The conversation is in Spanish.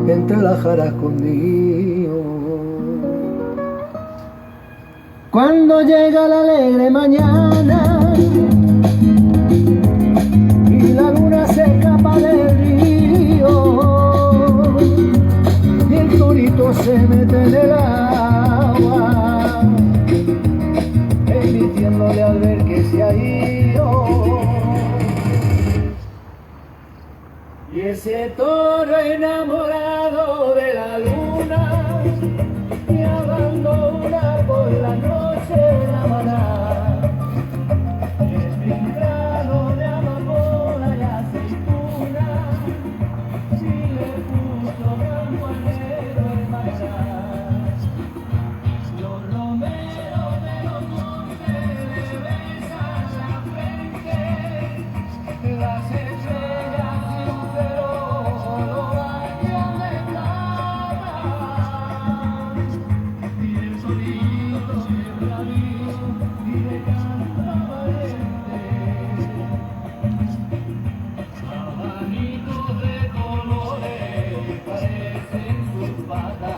entre las jaras conmigo. Cuando llega la alegre mañana y la luna se escapa del río y el torito se mete en el agua, emitiéndole al ver que se ha ido. Y ese toro enamorado de la luna me abandona por la noche.